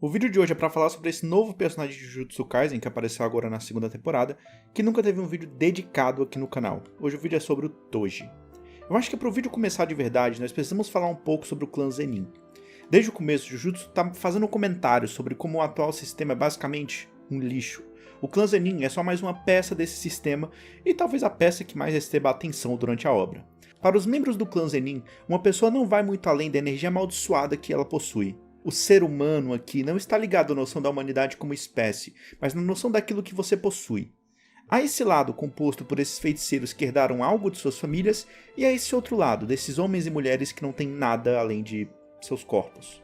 O vídeo de hoje é para falar sobre esse novo personagem de Jujutsu Kaisen que apareceu agora na segunda temporada, que nunca teve um vídeo dedicado aqui no canal. Hoje o vídeo é sobre o Toji. Eu acho que para o vídeo começar de verdade, nós precisamos falar um pouco sobre o clã Zenin. Desde o começo, Jujutsu está fazendo comentários sobre como o atual sistema é basicamente um lixo. O clã Zenin é só mais uma peça desse sistema e talvez a peça que mais receba atenção durante a obra. Para os membros do clã Zenin, uma pessoa não vai muito além da energia amaldiçoada que ela possui. O ser humano aqui não está ligado à noção da humanidade como espécie, mas na noção daquilo que você possui. Há esse lado composto por esses feiticeiros que herdaram algo de suas famílias, e há esse outro lado, desses homens e mulheres que não têm nada além de seus corpos.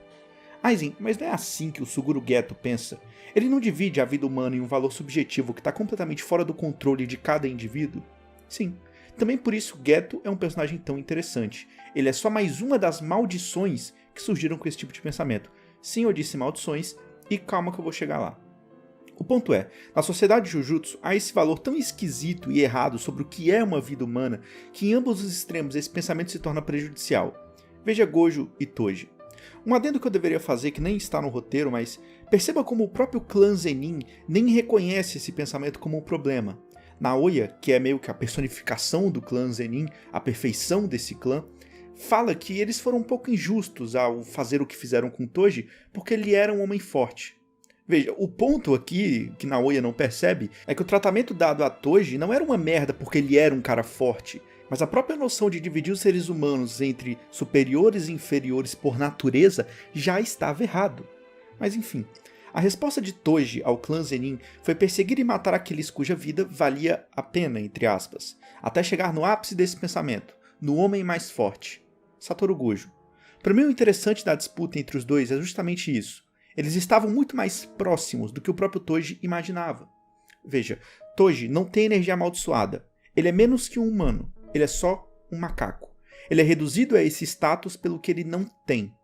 Aizen, mas não é assim que o Suguru Geto pensa? Ele não divide a vida humana em um valor subjetivo que está completamente fora do controle de cada indivíduo? Sim. Também por isso Geto é um personagem tão interessante. Ele é só mais uma das maldições que surgiram com esse tipo de pensamento. Sim, eu disse maldições, e calma que eu vou chegar lá. O ponto é, na sociedade de Jujutsu há esse valor tão esquisito e errado sobre o que é uma vida humana, que em ambos os extremos esse pensamento se torna prejudicial. Veja Gojo e Toji. Um adendo que eu deveria fazer que nem está no roteiro, mas perceba como o próprio clã Zenin nem reconhece esse pensamento como um problema. Naoya, que é meio que a personificação do clã Zenin, a perfeição desse clã, fala que eles foram um pouco injustos ao fazer o que fizeram com Toji, porque ele era um homem forte. Veja, o ponto aqui, que Naoya não percebe, é que o tratamento dado a Toji não era uma merda porque ele era um cara forte, mas a própria noção de dividir os seres humanos entre superiores e inferiores por natureza já estava errado. Mas enfim, a resposta de Toji ao clã Zenin foi perseguir e matar aqueles cuja vida valia a pena, entre aspas, até chegar no ápice desse pensamento, no homem mais forte, Satoru Gojo. Para mim o interessante da disputa entre os dois é justamente isso. Eles estavam muito mais próximos do que o próprio Toji imaginava. Veja, Toji não tem energia amaldiçoada. Ele é menos que um humano. Ele é só um macaco. Ele é reduzido a esse status pelo que ele não tem.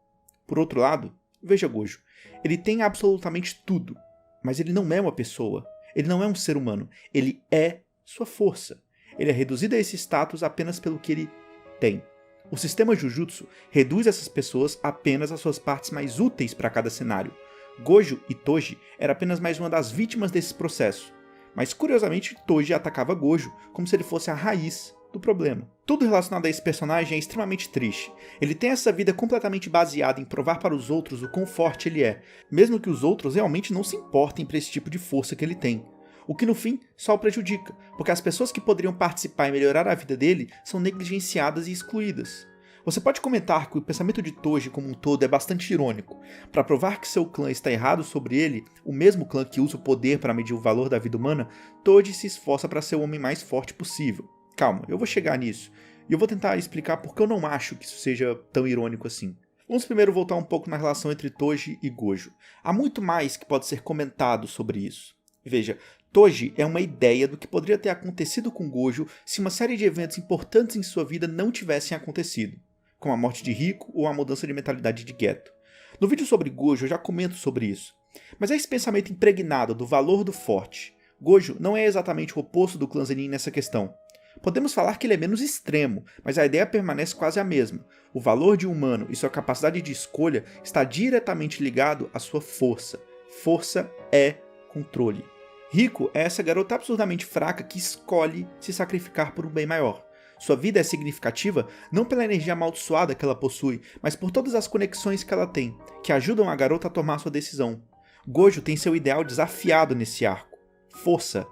Por outro lado, veja Gojo. Ele tem absolutamente tudo. Mas ele não é uma pessoa. Ele não é um ser humano. Ele é sua força. Ele é reduzido a esse status apenas pelo que ele tem. O sistema Jujutsu reduz essas pessoas apenas às suas partes mais úteis para cada cenário. Gojo e Toji eram apenas mais uma das vítimas desse processo. Mas curiosamente, Toji atacava Gojo como se ele fosse a raiz do problema. Tudo relacionado a esse personagem é extremamente triste. Ele tem essa vida completamente baseada em provar para os outros o quão forte ele é, mesmo que os outros realmente não se importem para esse tipo de força que ele tem. O que no fim só o prejudica, porque as pessoas que poderiam participar e melhorar a vida dele são negligenciadas e excluídas. Você pode comentar que o pensamento de Toji como um todo é bastante irônico. Para provar que seu clã está errado sobre ele, o mesmo clã que usa o poder para medir o valor da vida humana, Toji se esforça para ser o homem mais forte possível. Calma, eu vou chegar nisso, e eu vou tentar explicar porque eu não acho que isso seja tão irônico assim. Vamos primeiro voltar um pouco na relação entre Toji e Gojo. Há muito mais que pode ser comentado sobre isso. Veja, Toji é uma ideia do que poderia ter acontecido com Gojo se uma série de eventos importantes em sua vida não tivessem acontecido, como a morte de Rico ou a mudança de mentalidade de Geto. No vídeo sobre Gojo eu já comento sobre isso, mas é esse pensamento impregnado do valor do forte. Gojo não é exatamente o oposto do clã Zenin nessa questão. Podemos falar que ele é menos extremo, mas a ideia permanece quase a mesma. O valor de um humano e sua capacidade de escolha está diretamente ligado à sua força. Força é controle. Rico é essa garota absurdamente fraca que escolhe se sacrificar por um bem maior. Sua vida é significativa não pela energia amaldiçoada que ela possui, mas por todas as conexões que ela tem, que ajudam a garota a tomar sua decisão. Gojo tem seu ideal desafiado nesse arco. Força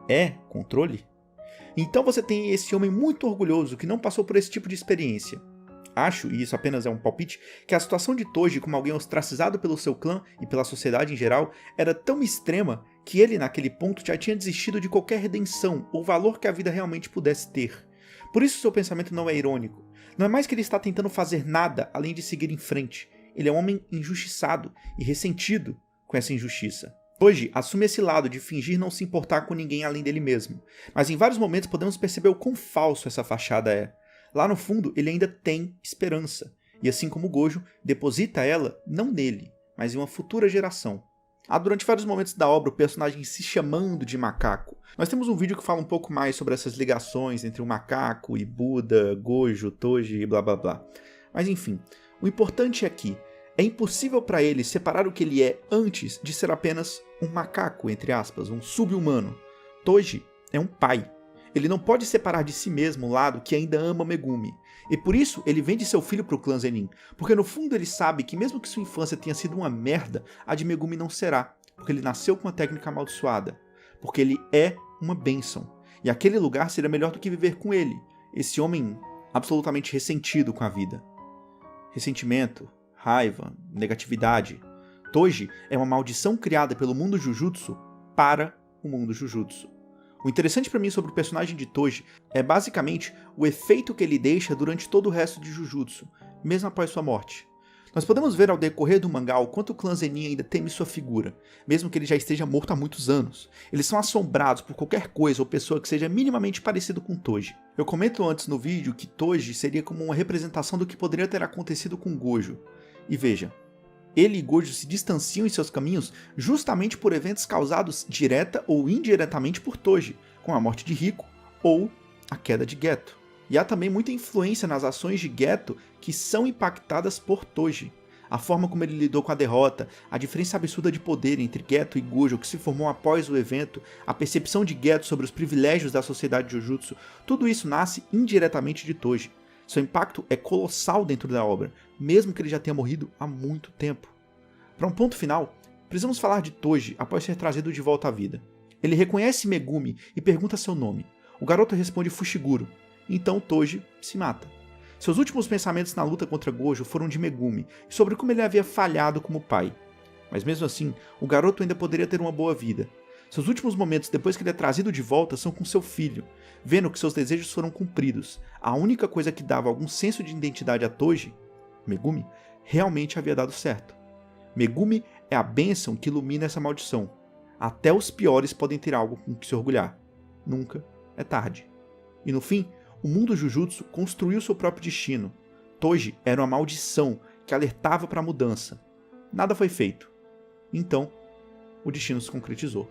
é controle? Então você tem esse homem muito orgulhoso que não passou por esse tipo de experiência. Acho, e isso apenas é um palpite, que a situação de Toji como alguém ostracizado pelo seu clã e pela sociedade em geral era tão extrema que ele naquele ponto já tinha desistido de qualquer redenção ou valor que a vida realmente pudesse ter. Por isso seu pensamento não é irônico. Não é mais que ele está tentando fazer nada além de seguir em frente. Ele é um homem injustiçado e ressentido com essa injustiça. Toji assume esse lado de fingir não se importar com ninguém além dele mesmo, mas em vários momentos podemos perceber o quão falso essa fachada é. Lá no fundo ele ainda tem esperança, e assim como Gojo, deposita ela não nele, mas em uma futura geração. Há durante vários momentos da obra o personagem se chamando de macaco. Nós temos um vídeo que fala um pouco mais sobre essas ligações entre o macaco e Buda, Gojo, Toji e blá blá blá. Mas enfim, o importante é que É impossível para ele separar o que ele é antes de ser apenas um macaco, entre aspas, um sub-humano. Toji é um pai. Ele não pode separar de si mesmo o lado que ainda ama Megumi. E por isso ele vende seu filho para o clã Zenin, porque no fundo ele sabe que mesmo que sua infância tenha sido uma merda, a de Megumi não será, porque ele nasceu com uma técnica amaldiçoada, porque ele é uma bênção. E aquele lugar seria melhor do que viver com ele, esse homem absolutamente ressentido com a vida. Ressentimento, raiva, negatividade. Toji é uma maldição criada pelo mundo Jujutsu para o mundo Jujutsu. O interessante para mim sobre o personagem de Toji é basicamente o efeito que ele deixa durante todo o resto de Jujutsu, mesmo após sua morte. Nós podemos ver ao decorrer do mangá o quanto o clã Zenin ainda teme sua figura, mesmo que ele já esteja morto há muitos anos. Eles são assombrados por qualquer coisa ou pessoa que seja minimamente parecido com Toji. Eu comento antes no vídeo que Toji seria como uma representação do que poderia ter acontecido com Gojo. E veja, ele e Gojo se distanciam em seus caminhos justamente por eventos causados direta ou indiretamente por Toji, como a morte de Riko ou a queda de Geto. E há também muita influência nas ações de Geto que são impactadas por Toji. A forma como ele lidou com a derrota, a diferença absurda de poder entre Geto e Gojo que se formou após o evento, a percepção de Geto sobre os privilégios da sociedade Jujutsu, tudo isso nasce indiretamente de Toji. Seu impacto é colossal dentro da obra, mesmo que ele já tenha morrido há muito tempo. Para um ponto final, precisamos falar de Toji após ser trazido de volta à vida. Ele reconhece Megumi e pergunta seu nome. O garoto responde Fushiguro, então Toji se mata. Seus últimos pensamentos na luta contra Gojo foram de Megumi e sobre como ele havia falhado como pai. Mas mesmo assim, o garoto ainda poderia ter uma boa vida. Seus últimos momentos depois que ele é trazido de volta são com seu filho, vendo que seus desejos foram cumpridos. A única coisa que dava algum senso de identidade a Toji, Megumi, realmente havia dado certo. Megumi é a bênção que ilumina essa maldição. Até os piores podem ter algo com que se orgulhar. Nunca é tarde. E no fim, o mundo Jujutsu construiu seu próprio destino. Toji era uma maldição que alertava para a mudança. Nada foi feito. Então, o destino se concretizou.